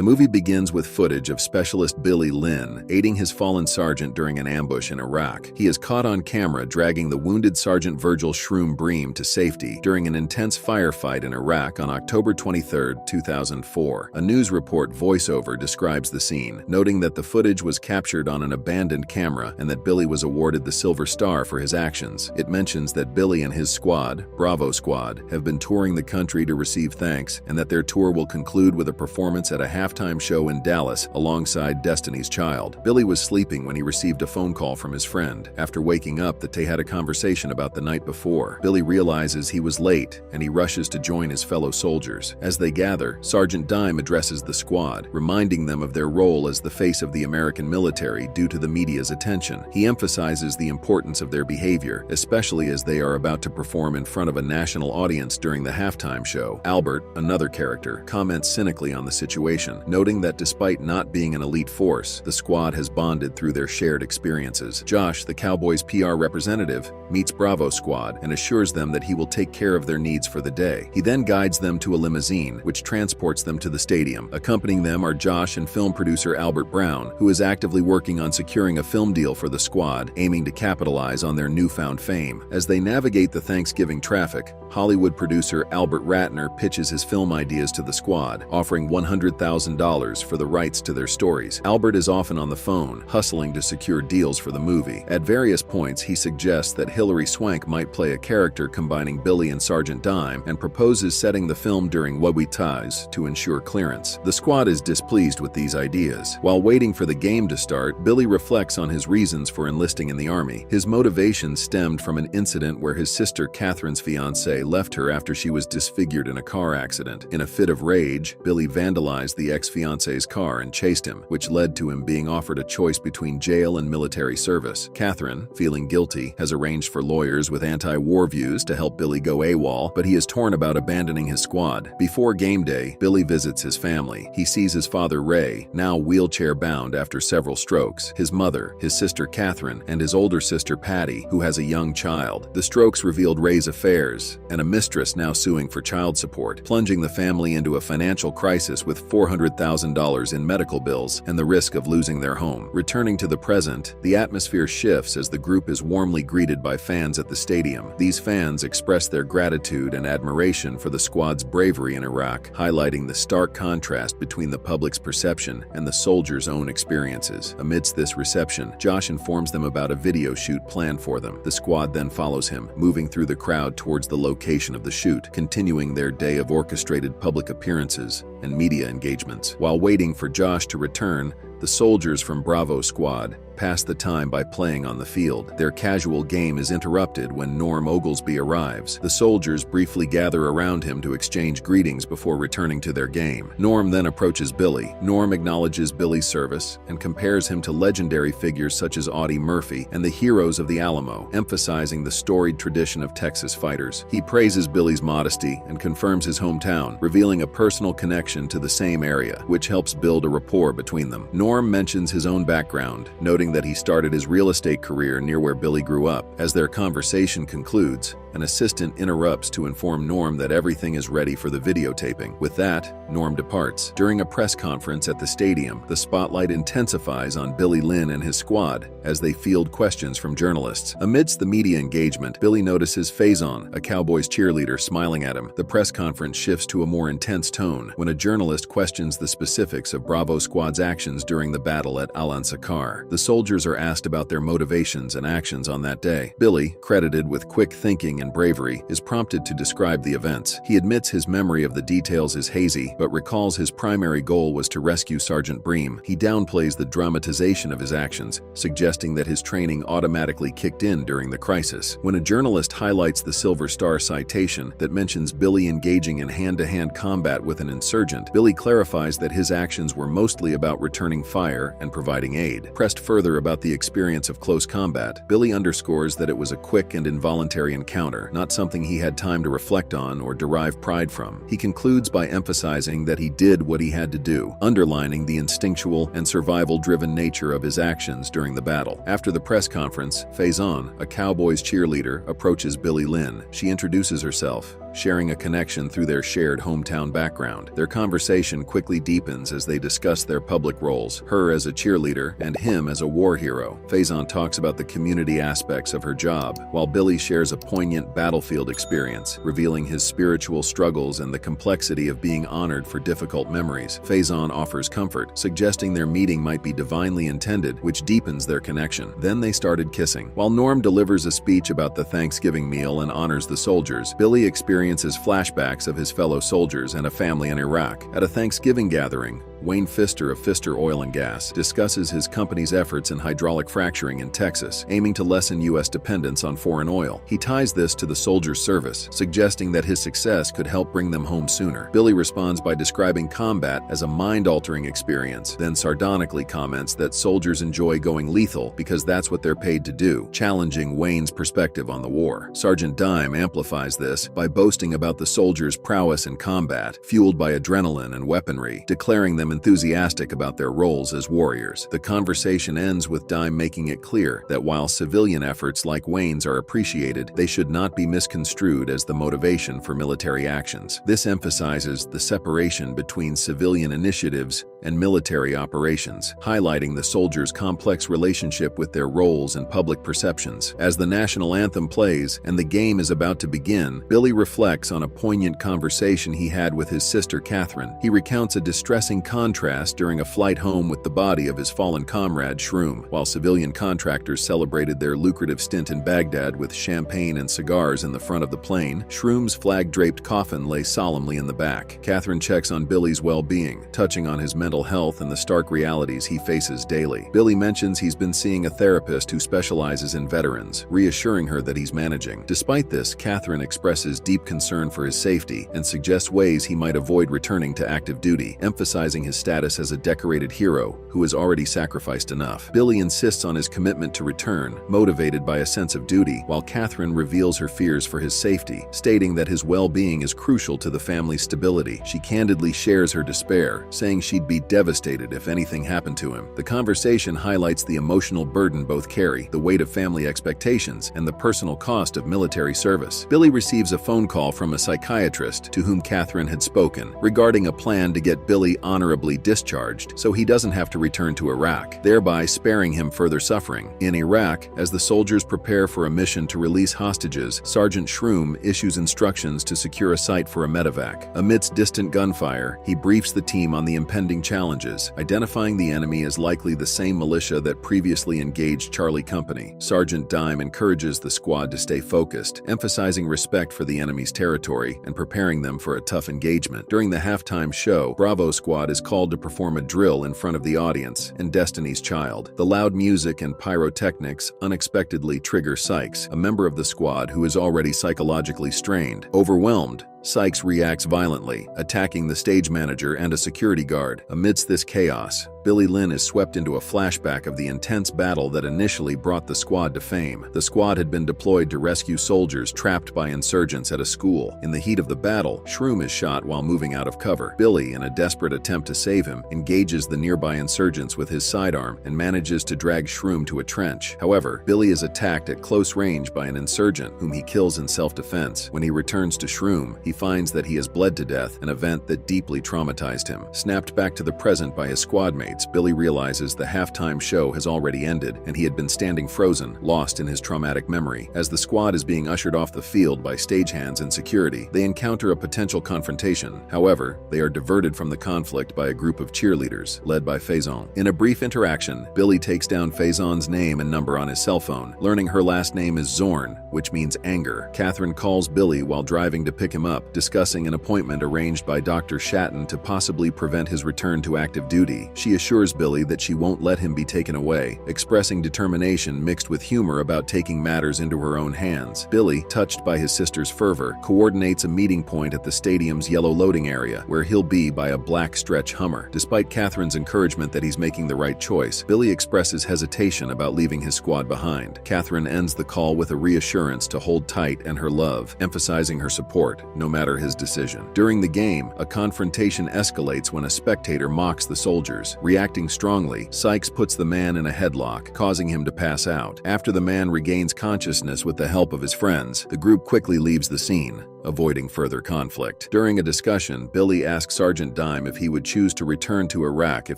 The movie begins with footage of Specialist Billy Lynn aiding his fallen sergeant during an ambush in Iraq. He is caught on camera dragging the wounded Sergeant Virgil Shroom Bream to safety during an intense firefight in Iraq on October 23, 2004. A news report voiceover describes the scene, noting that the footage was captured on an abandoned camera and that Billy was awarded the Silver Star for his actions. It mentions that Billy and his squad, Bravo Squad, have been touring the country to receive thanks and that their tour will conclude with a performance at a halftime show in Dallas alongside Destiny's Child. Billy was sleeping when he received a phone call from his friend. After waking up, they had a conversation about the night before. Billy realizes he was late and he rushes to join his fellow soldiers. As they gather, Sergeant Dime addresses the squad, reminding them of their role as the face of the American military due to the media's attention. He emphasizes the importance of their behavior, especially as they are about to perform in front of a national audience during the halftime show. Albert, another character, comments cynically on the situation, noting that despite not being an elite force, the squad has bonded through their shared experiences. Josh, the Cowboys' PR representative, meets Bravo Squad and assures them that he will take care of their needs for the day. He then guides them to a limousine, which transports them to the stadium. Accompanying them are Josh and film producer Albert Brown, who is actively working on securing a film deal for the squad, aiming to capitalize on their newfound fame. As they navigate the Thanksgiving traffic, Hollywood producer Albert Ratner pitches his film ideas to the squad, offering $100,000 for the rights to their stories. Albert is often on the phone, hustling to secure deals for the movie. At various points, he suggests that Hilary Swank might play a character combining Billy and Sergeant Dime and proposes setting the film during Wawetais to ensure clearance. The squad is displeased with these ideas. While waiting for the game to start, Billy reflects on his reasons for enlisting in the Army. His motivation stemmed from an incident where his sister Catherine's fiancé left her after she was disfigured in a car accident. In a fit of rage, Billy vandalized the ex-fiancé's car and chased him, which led to him being offered a choice between jail and military service. Catherine, feeling guilty, has arranged for lawyers with anti-war views to help Billy go AWOL, but he is torn about abandoning his squad. Before game day, Billy visits his family. He sees his father Ray, now wheelchair-bound after several strokes, his mother, his sister Catherine, and his older sister Patty, who has a young child. The strokes revealed Ray's affairs, and a mistress now suing for child support, plunging the family into a financial crisis with $400,000 in medical bills and the risk of losing their home. Returning to the present, the atmosphere shifts as the group is warmly greeted by fans at the stadium. These fans express their gratitude and admiration for the squad's bravery in Iraq, highlighting the stark contrast between the public's perception and the soldiers' own experiences. Amidst this reception, Josh informs them about a video shoot planned for them. The squad then follows him, moving through the crowd towards the location of the shoot, continuing their day of orchestrated public appearances and media engagements. While waiting for Josh to return, the soldiers from Bravo Squad pass the time by playing on the field. Their casual game is interrupted when Norm Oglesby arrives. The soldiers briefly gather around him to exchange greetings before returning to their game. Norm then approaches Billy. Norm acknowledges Billy's service and compares him to legendary figures such as Audie Murphy and the heroes of the Alamo, emphasizing the storied tradition of Texas fighters. He praises Billy's modesty and confirms his hometown, revealing a personal connection to the same area, which helps build a rapport between them. Norm mentions his own background, noting that he started his real estate career near where Billy grew up. As their conversation concludes, an assistant interrupts to inform Norm that everything is ready for the videotaping. With that, Norm departs. During a press conference at the stadium, the spotlight intensifies on Billy Lynn and his squad as they field questions from journalists. Amidst the media engagement, Billy notices Faison, a Cowboys cheerleader, smiling at him. The press conference shifts to a more intense tone when a journalist questions the specifics of Bravo Squad's actions during the battle at Al-Ansakar. The soldiers are asked about their motivations and actions on that day. Billy, credited with quick thinking and bravery, is prompted to describe the events. He admits his memory of the details is hazy, but recalls his primary goal was to rescue Sergeant Bream. He downplays the dramatization of his actions, suggesting that his training automatically kicked in during the crisis. When a journalist highlights the Silver Star citation that mentions Billy engaging in hand-to-hand combat with an insurgent, Billy clarifies that his actions were mostly about returning fire and providing aid. Pressed further about the experience of close combat, Billy underscores that it was a quick and involuntary encounter encounter, not something he had time to reflect on or derive pride from. He concludes by emphasizing that he did what he had to do, underlining the instinctual and survival-driven nature of his actions during the battle. After the press conference, Faison, a Cowboys cheerleader, approaches Billy Lynn. She introduces herself, sharing a connection through their shared hometown background. Their conversation quickly deepens as they discuss their public roles, her as a cheerleader and him as a war hero. Faison talks about the community aspects of her job, while Billy shares a poignant battlefield experience, revealing his spiritual struggles and the complexity of being honored for difficult memories. Faison offers comfort, suggesting their meeting might be divinely intended, which deepens their connection. Then they started kissing. While Norm delivers a speech about the Thanksgiving meal and honors the soldiers, Billy experiences flashbacks of his fellow soldiers and a family in Iraq. At a Thanksgiving gathering, Wayne Pfister of Pfister Oil and Gas discusses his company's efforts in hydraulic fracturing in Texas, aiming to lessen U.S. dependence on foreign oil. He ties this to the soldiers' service, suggesting that his success could help bring them home sooner. Billy responds by describing combat as a mind-altering experience, then sardonically comments that soldiers enjoy going lethal because that's what they're paid to do, challenging Wayne's perspective on the war. Sergeant Dime amplifies this by boasting about the soldiers' prowess in combat, fueled by adrenaline and weaponry, declaring them enthusiastic about their roles as warriors. The conversation ends with Dime making it clear that while civilian efforts like Wayne's are appreciated, they should not be misconstrued as the motivation for military actions. This emphasizes the separation between civilian initiatives and military operations, highlighting the soldiers' complex relationship with their roles and public perceptions. As the national anthem plays and the game is about to begin, Billy reflects on a poignant conversation he had with his sister Catherine. He recounts a distressing contrast during a flight home with the body of his fallen comrade Shroom. While civilian contractors celebrated their lucrative stint in Baghdad with champagne and cigars in the front of the plane, Shroom's flag-draped coffin lay solemnly in the back. Catherine checks on Billy's well-being, touching on his mental health and the stark realities he faces daily. Billy mentions he's been seeing a therapist who specializes in veterans, reassuring her that he's managing. Despite this, Catherine expresses deep concern for his safety and suggests ways he might avoid returning to active duty, emphasizing his status as a decorated hero who has already sacrificed enough. Billy insists on his commitment to return, motivated by a sense of duty, while Catherine reveals her fears for his safety, stating that his well-being is crucial to the family's stability. She candidly shares her despair, saying she'd be devastated if anything happened to him. The conversation highlights the emotional burden both carry, the weight of family expectations, and the personal cost of military service. Billy receives a phone call from a psychiatrist to whom Catherine had spoken, regarding a plan to get Billy honorably discharged so he doesn't have to return to Iraq, thereby sparing him further suffering. In Iraq, as the soldiers prepare for a mission to release hostages, Sergeant Shroom issues instructions to secure a site for a medevac. Amidst distant gunfire, he briefs the team on the impending challenges, identifying the enemy as likely the same militia that previously engaged Charlie Company. Sergeant Dime encourages the squad to stay focused, emphasizing respect for the enemy's territory and preparing them for a tough engagement. During the halftime show, Bravo Squad is called to perform a drill in front of the audience and Destiny's Child. The loud music and pyrotechnics unexpectedly trigger Sykes, a member of the squad who is already psychologically strained. Overwhelmed, Sykes reacts violently, attacking the stage manager and a security guard. Amidst this chaos, Billy Lynn is swept into a flashback of the intense battle that initially brought the squad to fame. The squad had been deployed to rescue soldiers trapped by insurgents at a school. In the heat of the battle, Shroom is shot while moving out of cover. Billy, in a desperate attempt to save him, engages the nearby insurgents with his sidearm and manages to drag Shroom to a trench. However, Billy is attacked at close range by an insurgent, whom he kills in self-defense. When he returns to Shroom, he finds that he has bled to death, an event that deeply traumatized him. Snapped back to the present by his squad mates, Billy realizes the halftime show has already ended, and he had been standing frozen, lost in his traumatic memory. As the squad is being ushered off the field by stagehands and security, they encounter a potential confrontation. However, they are diverted from the conflict by a group of cheerleaders, led by Faison. In a brief interaction, Billy takes down Faison's name and number on his cell phone, learning her last name is Zorn, which means anger. Catherine calls Billy while driving to pick him up, discussing an appointment arranged by Dr. Shatton to possibly prevent his return to active duty. She assures Billy that she won't let him be taken away, expressing determination mixed with humor about taking matters into her own hands. Billy, touched by his sister's fervor, coordinates a meeting point at the stadium's yellow loading area, where he'll be by a black stretch Hummer. Despite Catherine's encouragement that he's making the right choice, Billy expresses hesitation about leaving his squad behind. Catherine ends the call with a reassurance to hold tight and her love, emphasizing her support, no matter his decision. During the game, a confrontation escalates when a spectator mocks the soldiers. Reacting strongly, Sykes puts the man in a headlock, causing him to pass out. After the man regains consciousness with the help of his friends, the group quickly leaves the scene, avoiding further conflict. During a discussion, Billy asks Sergeant Dime if he would choose to return to Iraq if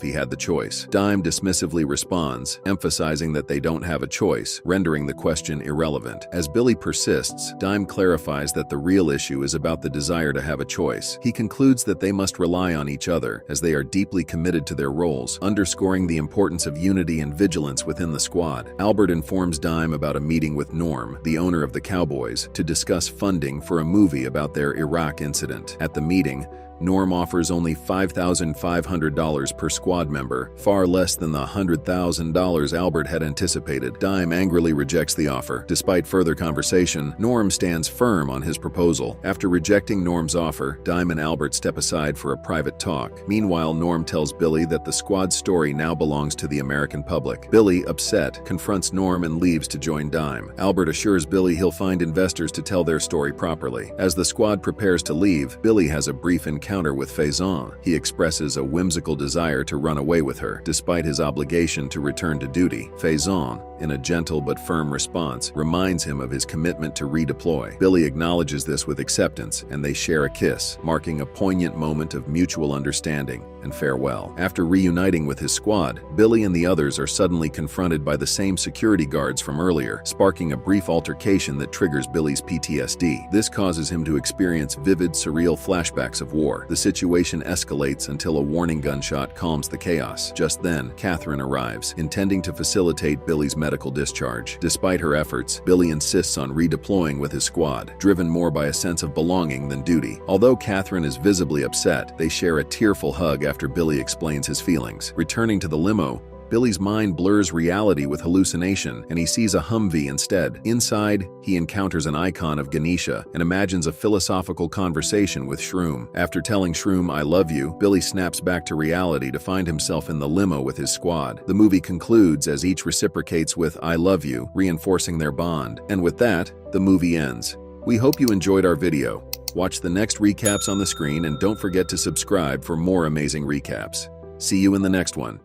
he had the choice. Dime dismissively responds, emphasizing that they don't have a choice, rendering the question irrelevant. As Billy persists, Dime clarifies that the real issue is about the desire to have a choice. He concludes that they must rely on each other, as they are deeply committed to their roles, underscoring the importance of unity and vigilance within the squad. Albert informs Dime about a meeting with Norm, the owner of the Cowboys, to discuss funding for a movie about their Iraq incident. At the meeting, Norm offers only $5,500 per squad member, far less than the $100,000 Albert had anticipated. Dime angrily rejects the offer. Despite further conversation, Norm stands firm on his proposal. After rejecting Norm's offer, Dime and Albert step aside for a private talk. Meanwhile, Norm tells Billy that the squad's story now belongs to the American public. Billy, upset, confronts Norm and leaves to join Dime. Albert assures Billy he'll find investors to tell their story properly. As the squad prepares to leave, Billy has a brief encounter with Faison. He expresses a whimsical desire to run away with her, despite his obligation to return to duty. Faison, in a gentle but firm response, reminds him of his commitment to redeploy. Billy acknowledges this with acceptance, and they share a kiss, marking a poignant moment of mutual understanding and farewell. After reuniting with his squad, Billy and the others are suddenly confronted by the same security guards from earlier, sparking a brief altercation that triggers Billy's PTSD. This causes him to experience vivid, surreal flashbacks of war. The situation escalates until a warning gunshot calms the chaos. Just then, Catherine arrives, intending to facilitate Billy's medical discharge. Despite her efforts, Billy insists on redeploying with his squad, driven more by a sense of belonging than duty. Although Catherine is visibly upset, they share a tearful hug after Billy explains his feelings. Returning to the limo, Billy's mind blurs reality with hallucination, and he sees a Humvee instead. Inside, he encounters an icon of Ganesha and imagines a philosophical conversation with Shroom. After telling Shroom, "I love you," Billy snaps back to reality to find himself in the limo with his squad. The movie concludes as each reciprocates with "I love you," reinforcing their bond. And with that, the movie ends. We hope you enjoyed our video. Watch the next recaps on the screen and don't forget to subscribe for more amazing recaps. See you in the next one.